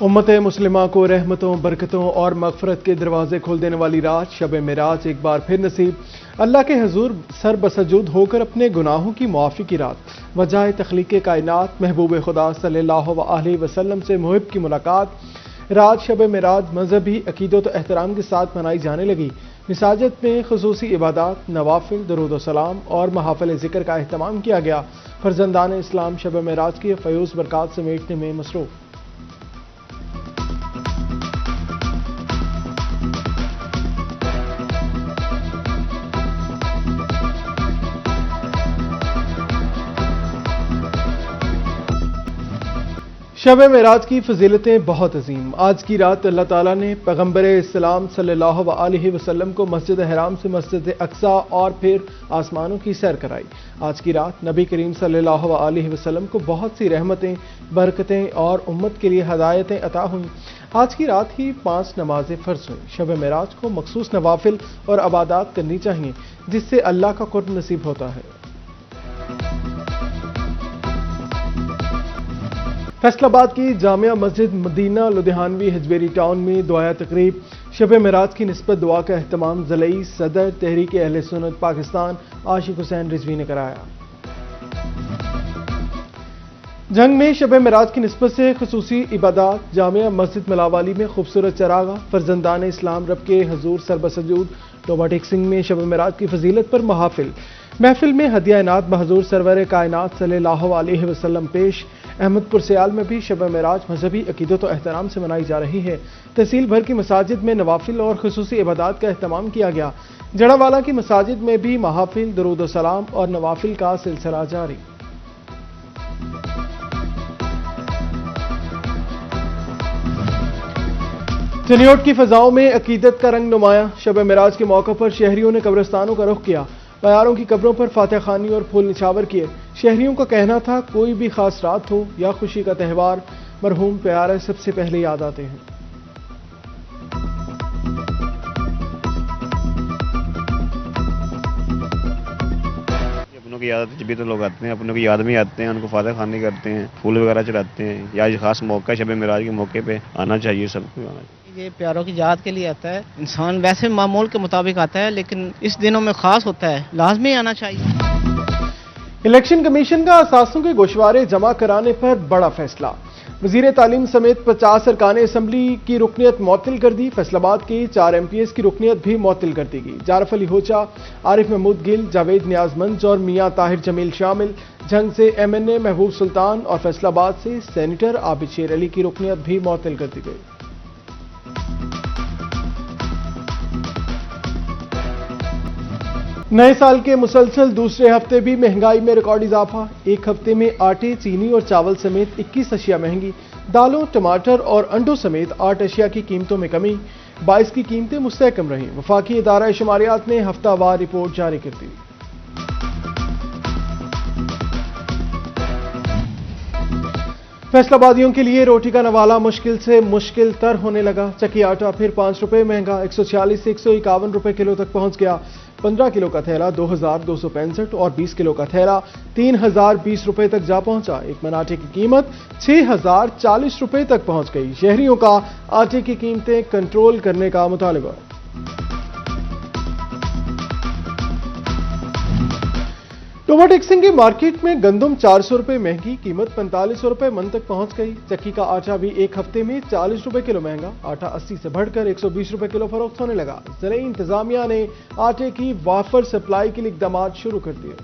امت مسلمہ کو رحمتوں، برکتوں اور مغفرت کے دروازے کھول دینے والی رات شب معراج ایک بار پھر نصیب۔ اللہ کے حضور سر بسجود ہو کر اپنے گناہوں کی معافی کی رات، وجہ تخلیق کائنات محبوب خدا صلی اللہ علیہ وسلم سے محب کی ملاقات۔ رات شب معراج مذہبی عقیدت و احترام کے ساتھ منائی جانے لگی۔ مساجد میں خصوصی عبادات، نوافل، درود و سلام اور محافل ذکر کا اہتمام کیا گیا۔ فرزندان اسلام شب معراج کی فیوز برکات سمیٹنے میں مصروف۔ شب معراج کی فضیلتیں بہت عظیم۔ آج کی رات اللہ تعالیٰ نے پیغمبر اسلام صلی اللہ علیہ وسلم کو مسجد حرام سے مسجد اقصی اور پھر آسمانوں کی سیر کرائی۔ آج کی رات نبی کریم صلی اللہ علیہ وسلم کو بہت سی رحمتیں، برکتیں اور امت کے لیے ہدایتیں عطا ہوئیں۔ آج کی رات ہی 5 نمازیں فرض ہوئیں۔ شب معراج کو مخصوص نوافل اور عبادات کرنی چاہیے جس سے اللہ کا قرب نصیب ہوتا ہے۔ فیصل آباد کی جامعہ مسجد مدینہ لدھیانوی ہجویری ٹاؤن میں دعائے تقریب شب معراج کی نسبت دعا کا اہتمام ضلعی صدر تحریک اہل سنت پاکستان عاشق حسین رضوی نے کرایا۔ جنگ میں شب معراج کی نسبت سے خصوصی عبادات، جامعہ مسجد ملاوالی میں خوبصورت چراغاں، فرزندان اسلام رب کے حضور سر بسجود ٹوبہ ٹیک سنگھ میں شب معراج کی فضیلت پر محفل میں ہدیہ انعام بحضور سرور کائنات صلی اللہ علیہ وسلم پیش۔ احمد پور سیال میں بھی شب معراج مذہبی عقیدت و احترام سے منائی جا رہی ہے۔ تحصیل بھر کی مساجد میں نوافل اور خصوصی عبادات کا اہتمام کیا گیا۔ جڑاوالا کی مساجد میں بھی محافل، درود و سلام اور نوافل کا سلسلہ جاری۔ چنیوٹ کی فضاؤں میں عقیدت کا رنگ نمایاں۔ شب معراج کے موقع پر شہریوں نے قبرستانوں کا رخ کیا، پیاروں کی قبروں پر فاتح خوانی اور پھول نچھاور کیے۔ شہریوں کا کہنا تھا کوئی بھی خاص رات ہو یا خوشی کا تہوار، مرحوم پیارے سب سے پہلے یاد آتے ہیں۔ اپنوں کی یاد جب بھی تو لوگ آتے ہیں، اپنوں کی یاد میں آتے ہیں، ان کو فاتح خوانی کرتے ہیں، پھول وغیرہ چڑھاتے ہیں۔ یا آج خاص موقع شب معراج کے موقع پہ آنا چاہیے سب کو۔ یہ پیاروں کی یاد کے لیے آتا ہے، انسان ویسے معمول کے مطابق آتا ہے لیکن اس دنوں میں خاص ہوتا ہے، لازمی آنا چاہیے۔ الیکشن کمیشن کا اثاثوں کے گوشوارے جمع کرانے پر بڑا فیصلہ۔ وزیر تعلیم سمیت 50 ارکان اسمبلی کی رکنیت معطل کر دی۔ فیصل آباد کی 4 MPs کی رکنیت بھی معطل کر دی گئی۔ جعفر علی ہوچا، عارف محمود گل، جاوید نیاز منج اور میاں طاہر جمیل شامل۔ جنگ سے MNA محبوب سلطان اور فیصل آباد سے سینیٹر عابد شیر علی کی رکنیت بھی معطل کر دی گئی۔ نئے سال کے مسلسل دوسرے ہفتے بھی مہنگائی میں ریکارڈ اضافہ۔ ایک ہفتے میں آٹے، چینی اور چاول سمیت 21 اشیاء مہنگی۔ دالوں، ٹماٹر اور انڈوں سمیت 8 اشیاء کی قیمتوں میں کمی، 22 کی قیمتیں مستحکم رہیں۔ وفاقی ادارہ شماریات نے ہفتہ وار رپورٹ جاری کر دی۔ فیصل آبادیوں کے لیے روٹی کا نوالہ مشکل سے مشکل تر ہونے لگا۔ چکی آٹا پھر 5 روپے مہنگا، 146 سے 151 روپے کلو تک پہنچ گیا۔ 15 کلو کا تھیلا 2265 اور 20 کلو کا تھیلا 3020 روپے تک جا پہنچا۔ ایک من آٹے کی قیمت 6040 روپے تک پہنچ گئی۔ شہریوں کا آٹے کی قیمتیں کنٹرول کرنے کا مطالبہ۔ ٹوبہ ٹیک سنگھ کی مارکیٹ میں گندم 400 روپے مہنگی، قیمت 4500 روپے من تک پہنچ گئی۔ چکی کا آٹا بھی ایک ہفتے میں 40 روپے کلو مہنگا، آٹا 80 سے بڑھ کر 120 روپے کلو فروخت ہونے لگا۔ زرعی انتظامیہ نے آٹے کی وافر سپلائی کے لیے اقدامات شروع کر دیے۔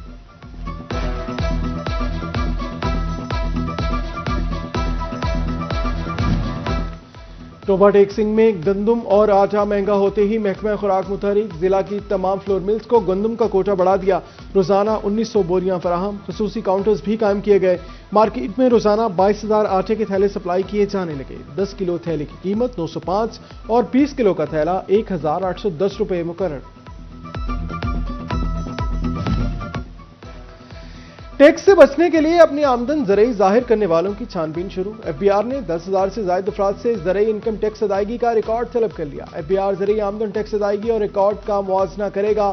ٹوبہ ٹیک سنگھ میں گندم اور آٹا مہنگا ہوتے ہی محکمہ خوراک متحرک ضلع کی تمام فلور ملز کو گندم کا کوٹا بڑھا دیا۔ روزانہ 1900 بوریاں فراہم، خصوصی کاؤنٹرز بھی قائم کیے گئے۔ مارکیٹ میں روزانہ 22000 آٹے کے تھیلے سپلائی کیے جانے لگے۔ 10 کلو تھیلے کی قیمت 905 اور 20 کلو کا تھیلا 1810 روپے مقرر۔ ٹیکس سے بچنے کے لیے اپنی آمدن زرعی ظاہر کرنے والوں کی چھان بین شروع۔ FBR نے 10,000 سے زائد افراد سے زرعی انکم ٹیکس ادائیگی کا ریکارڈ طلب کر لیا۔ FBR زرعی آمدن ٹیکس ادائیگی اور ریکارڈ کا موازنہ کرے گا۔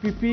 PP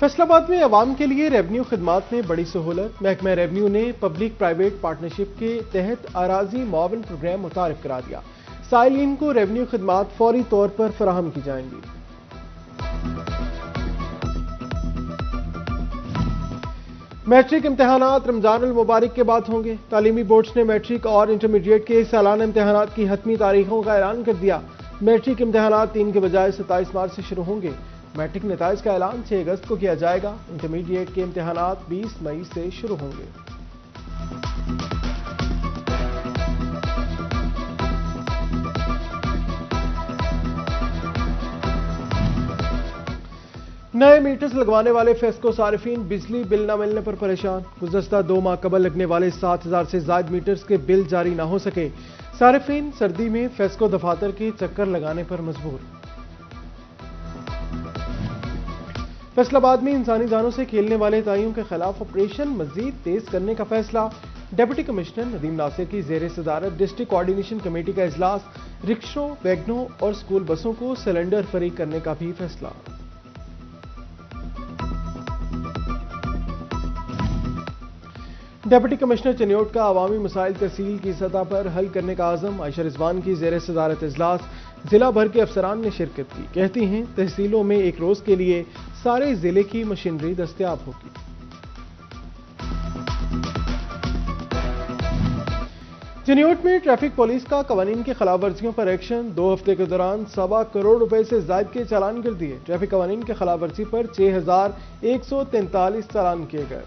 فیصل آباد میں عوام کے لیے ریونیو خدمات میں بڑی سہولت، محکمہ ریونیو نے پبلک پرائیویٹ پارٹنرشپ کے تحت اراضی معاون پروگرام متعارف کرا دیا۔ سائلین کو ریونیو خدمات فوری طور پر فراہم کی جائیں گی۔ میٹرک امتحانات رمضان المبارک کے بعد ہوں گے۔ تعلیمی بورڈز نے میٹرک اور انٹرمیڈیٹ کے سالانہ امتحانات کی حتمی تاریخوں کا اعلان کر دیا۔ میٹرک امتحانات 3 کے بجائے 27 مارچ سے شروع ہوں گے۔ میٹرک نتائج کا اعلان 6 اگست کو کیا جائے گا۔ انٹرمیڈیٹ کے امتحانات 20 مئی سے شروع ہوں گے۔ نئے میٹرز لگوانے والے فیسکو صارفین بجلی بل نہ ملنے پر پریشان۔ گزشتہ 2 ماہ قبل لگنے والے 7,000 سے زائد میٹرز کے بل جاری نہ ہو سکے۔ صارفین سردی میں فیسکو دفاتر کے چکر لگانے پر مجبور۔ فیصل آباد میں انسانی جانوں سے کھیلنے والے طائیوں کے خلاف آپریشن مزید تیز کرنے کا فیصلہ۔ ڈپٹی کمشنر ندیم ناصر کی زیر صدارت ڈسٹرکٹ کوآرڈینیشن کمیٹی کا اجلاس۔ رکشوں، ویگنوں اور سکول بسوں کو سلنڈر فری کرنے کا بھی فیصلہ۔ ڈپٹی کمشنر چنیوٹ کا عوامی مسائل تحصیل کی سطح پر حل کرنے کا عزم۔ عائشہ رضوان کی زیر صدارت اجلاس۔ ضلع بھر کے افسران نے شرکت کی۔ کہتی ہیں تحصیلوں میں ایک روز کے لیے سارے ضلع کی مشینری دستیاب ہوگی۔ چنیوٹ میں ٹریفک پولیس کا قوانین کی خلاف ورزیوں پر ایکشن۔ 2 ہفتے کے دوران 1.25 کروڑ روپے سے زائد کے چالان کر دیے۔ ٹریفک قوانین کی خلاف ورزی پر 6,143 چالان کیے گئے۔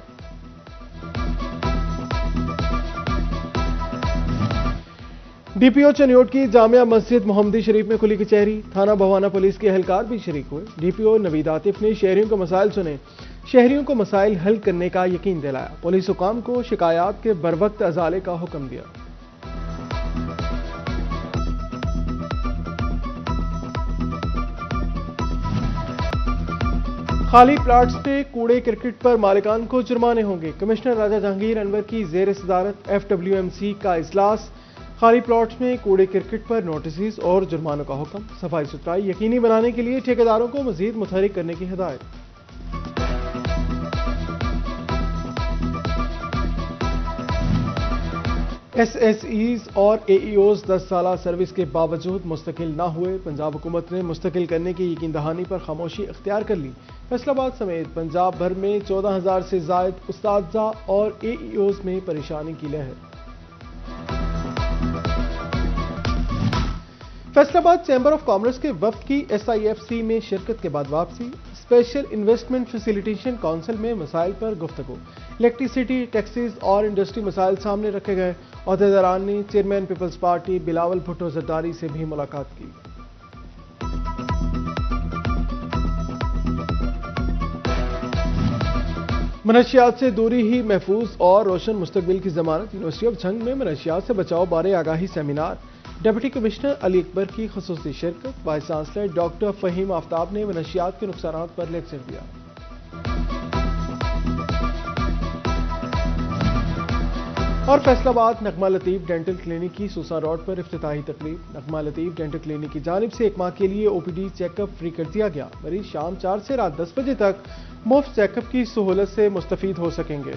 ڈی پی او چنیوٹ کی جامعہ مسجد محمدی شریف میں کھلی کچہری۔ تھانہ بھوانہ پولیس کے اہلکار بھی شریک ہوئے۔ ڈی پی او نوید عاطف نے شہریوں کو مسائل سنے، شہریوں کو مسائل حل کرنے کا یقین دلایا۔ پولیس حکام کو شکایات کے بروقت ازالے کا حکم دیا۔ خالی پلاٹس پہ کوڑے کرکٹ پر مالکان کو جرمانے ہوں گے۔ کمشنر راجہ جہانگیر انور کی زیر صدارت FWMC کا اجلاس۔ خالی پلاٹس میں کوڑے کرکٹ پر نوٹسز اور جرمانوں کا حکم۔ صفائی ستھرائی یقینی بنانے کے لیے ٹھیکیداروں کو مزید متحرک کرنے کی ہدایت۔ SSEs اور AEOs 10 سالہ سروس کے باوجود مستقل نہ ہوئے۔ پنجاب حکومت نے مستقل کرنے کی یقین دہانی پر خاموشی اختیار کر لی۔ فیصل آباد سمیت پنجاب بھر میں 14,000 سے زائد اساتذہ اور AEOs میں پریشانی کی لہر۔ فیصل آباد چیمبر آف کامرس کے وفد کی SIFC میں شرکت کے بعد واپسی۔ اسپیشل انویسٹمنٹ فیسیلیٹیشن کونسل میں مسائل پر گفتگو۔ الیکٹریسٹی، ٹیکسز اور انڈسٹری مسائل سامنے رکھے گئے۔ عہدیداران نے chairman Peoples Party Bilawal Bhutto Zardari سے بھی ملاقات کی۔ منشیات سے دوری ہی محفوظ اور روشن مستقبل کی ضمانت۔ یونیورسٹی آف جھنگ میں منشیات سے بچاؤ بارے آگاہی سیمینار۔ ڈپٹی کمشنر علی اکبر کی خصوصی شرکت۔ وائس چانسلر ڈاکٹر فہیم آفتاب نے منشیات کے نقصانات پر لیکچر دیا۔ اور فیصل آباد نغمہ لطیف ڈینٹل کلینک کی سوسا روڈ پر افتتاحی تقریب۔ نغمہ لطیف ڈینٹل کلینک کی جانب سے 1 ماہ کے لیے OPD چیک اپ فری کر دیا گیا۔ مریض شام 4 سے رات 10 بجے تک مفت چیک اپ کی سہولت سے مستفید ہو سکیں گے۔